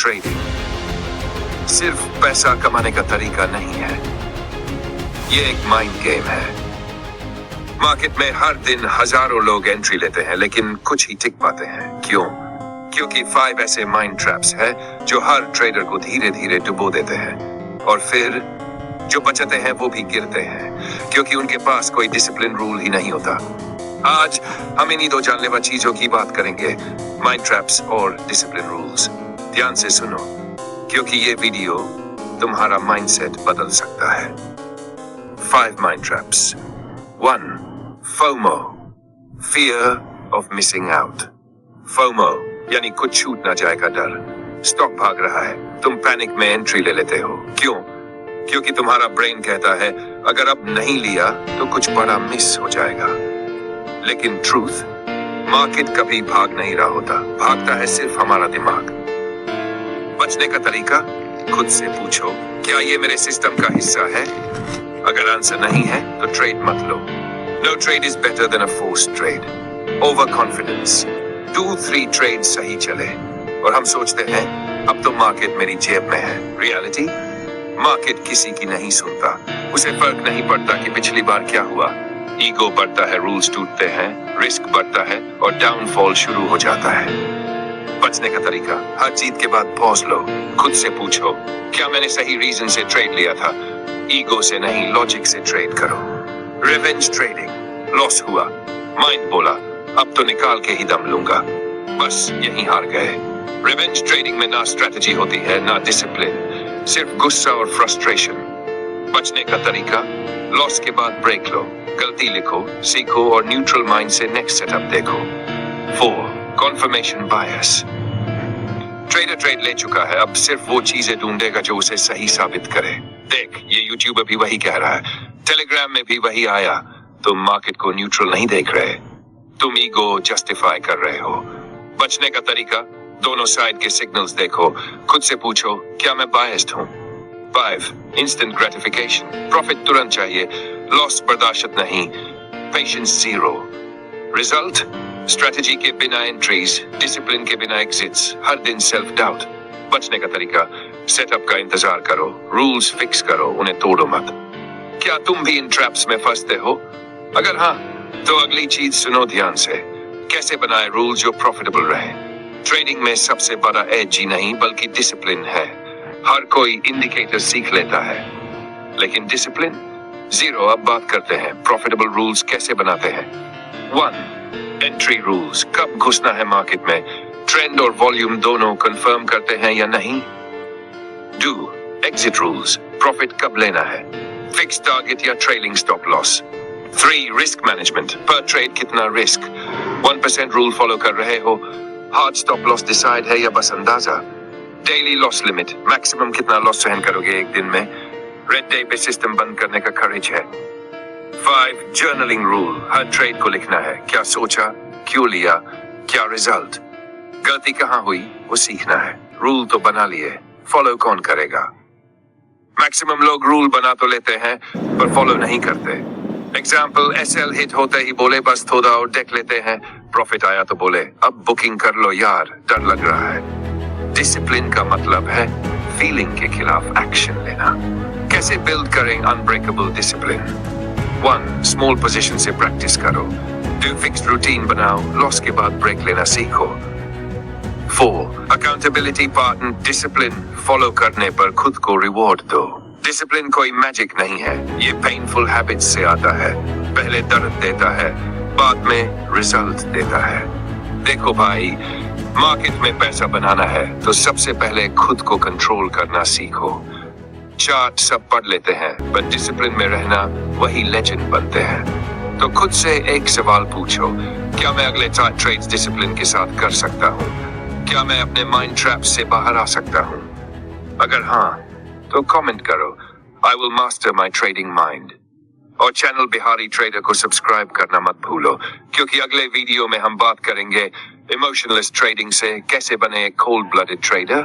Trading सिर्फ पैसा कमाने का तरीका नहीं है, ये एक माइंड गेम है। मार्केट में हर दिन हजारों लोग एंट्री लेते हैं, लेकिन कुछ ही टिक पाते हैं। क्यों? क्योंकि 5 ऐसे माइंड ट्रैप्स हैं जो हर ट्रेडर को धीरे धीरे डुबो देते हैं, और फिर जो बचते हैं वो भी गिरते हैं, क्योंकि उनके पास कोई डिसिप्लिन रूल ही नहीं होता। आज हम इन्हीं 2 जानलेवा चीजों की बात करेंगे, माइंड ट्रैप्स और डिसिप्लिन रूल्स। ध्यान से सुनो, क्योंकि ये वीडियो तुम्हारा माइंडसेट बदल सकता है। 5 mind traps. 1. FOMO, fear of missing out। FOMO यानी कुछ छूट ना जाए का डर। स्टॉक भाग रहा है, तुम पैनिक में एंट्री ले लेते हो। क्यों? क्योंकि तुम्हारा ब्रेन कहता है अगर अब नहीं लिया तो कुछ बड़ा मिस हो जाएगा। लेकिन ट्रूथ, मार्केट कभी भाग नहीं रहा होता, भागता है सिर्फ हमारा दिमाग। बचने का तरीका, खुद से पूछो, क्या ये मेरे सिस्टम का हिस्सा है? अगर आंसर नहीं है तो ट्रेड मत लो। No trade is better than a forced trade. Overconfidence, 2-3 trade सही चले और हम सोचते हैं अब तो मार्केट मेरी जेब में है। रियलिटी, मार्केट किसी की नहीं सुनता। उसे फर्क नहीं पड़ता कि पिछली बार क्या हुआ। ईगो बढ़ता है, रूल्स टूटते हैं, रिस्क बढ़ता है और डाउनफॉल शुरू हो जाता है। बचने का तरीका, हर जीत के बाद पॉज लो, खुद से पूछो, क्या मैंने सही रीजन से ट्रेड लिया था? ईगो से नहीं, लॉजिक से ट्रेड करो। रिवेंज ट्रेडिंग, लॉस हुआ, माइंड बोला अब तो निकाल के ही दम लूंगा, बस यहीं हार गए। रिवेंज ट्रेडिंग में ना स्ट्रेटजी होती है ना डिसिप्लिन, सिर्फ गुस्सा और फ्रस्ट्रेशन। बचने का तरीका, लॉस के बाद ब्रेक लो, गलती लिखो, सीखो और न्यूट्रल माइंड से नेक्स्ट सेटअप देखो। 4. कॉन्फर्मेशन बायस। ट्रेडर ट्रेड ले चुका है, अब सिर्फ वो चीजें ढूंढेगा जो उसे सही साबित करे। देख, ये यूट्यूबर भी वही कह रहा है, टेलीग्राम में भी वही आया। तुम मार्केट को न्यूट्रल नहीं देख रहे, तुम ईगो जस्टिफाई कर रहे हो। बचने का तरीका, दोनों साइड के सिग्नल्स देखो, खुद से पूछो, क्या मैं बायस्ड हूँ? 5. इंस्टेंट ग्रेटिफिकेशन, प्रॉफिट तुरंत चाहिए, लॉस बर्दाश्त नहीं, पेशेंस 0। रिजल्ट, स्ट्रेटजी के बिना एंट्रीज, डिसिप्लिन के बिना एग्जिट्स, हर दिन सेल्फ डाउट। बचने का तरीका, सेटअप का इंतजार करो, रूल्स फिक्स करो, उन्हें तोड़ो मत। क्या तुम भी इन ट्रैप्स में फंसते हो? अगर हाँ, तो अगली चीज सुनो ध्यान से, कैसे बनाए रूल जो प्रॉफिटेबल रहे। ट्रेडिंग में सबसे बड़ा एज ही नहीं बल्कि डिसिप्लिन है। हर कोई इंडिकेटर सीख लेता है, लेकिन डिसिप्लिन 0। अब बात करते हैं प्रॉफिटेबल रूल्स कैसे बनाते हैं। 1. एंट्री रूल्स, कब घुसना है मार्केट में, ट्रेंड और वॉल्यूम दोनों कंफर्म करते हैं या नहीं। 2. एग्जिट रूल्स, प्रॉफिट कब लेना है, फिक्स टारगेट या trailing stop loss. 3. Risk management, पर ट्रेड कितना रिस्क, 1% रूल फॉलो कर रहे हो, हार्ड स्टॉप लॉस डिसाइड है या बस अंदाजा। डेली लॉस लिमिट, मैक्सिमम कितना लॉस सहन करोगे एक दिन में, रेड डे पे सिस्टम बंद करने का करेज है। 5. जर्नलिंग रूल, हर ट्रेड को लिखना है, क्या सोचा, क्यों लिया, क्या रिजल्ट, गलती कहाँ हुई, वो सीखना है। रूल तो बना लिए, फॉलो कौन करेगा? मैक्सिमम लोग रूल बना तो लेते हैं पर फॉलो नहीं करते। एग्जाम्पल, SL हिट होते ही बोले बस थोड़ा और देख लेते हैं, प्रॉफिट आया तो बोले अब बुकिंग कर लो यार, डर लग रहा है। डिसिप्लिन का मतलब है फीलिंग के खिलाफ एक्शन लेना। कैसे बिल्ड करें अनब्रेकेबल डिसिप्लिन? 1. स्मॉल पोजीशन से प्रैक्टिस करो, 2. फिक्स्ड रूटीन बनाओ, लॉस के बाद ब्रेक लेना सीखो। 4. अकाउंटेबिलिटी पार्टनर, डिसिप्लिन फॉलो करने पर खुद को रिवॉर्ड दो। डिसिप्लिन कोई मैजिक नहीं है, ये पेनफुल हैबिट से आता है, पहले दर्द देता है, बाद में रिजल्ट देता है। देखो भाई, मार्केट में पैसा बनाना है तो सबसे पहले खुद को कंट्रोल करना सीखो। चार्ट सब पढ़ लेते हैं, पर डिसिप्लिन में रहना वही लेजेंड बनते हैं। तो खुद से एक सवाल पूछो, क्या मैं अगले 4 ट्रेड्स डिसिप्लिन के साथ कर सकता हूँ? क्या मैं अपने माइंड ट्रैप से बाहर आ सकता हूँ? अगर हाँ, तो कमेंट करो, I will master my trading mind. और चैनल बिहारी ट्रेडर को सब्सक्राइब करना मत भूलो, क्योंकि अगले वीडियो में हम बात करेंगे इमोशनलेस ट्रेडिंग से कैसे बने एक कोल्ड ब्लडेड ट्रेडर।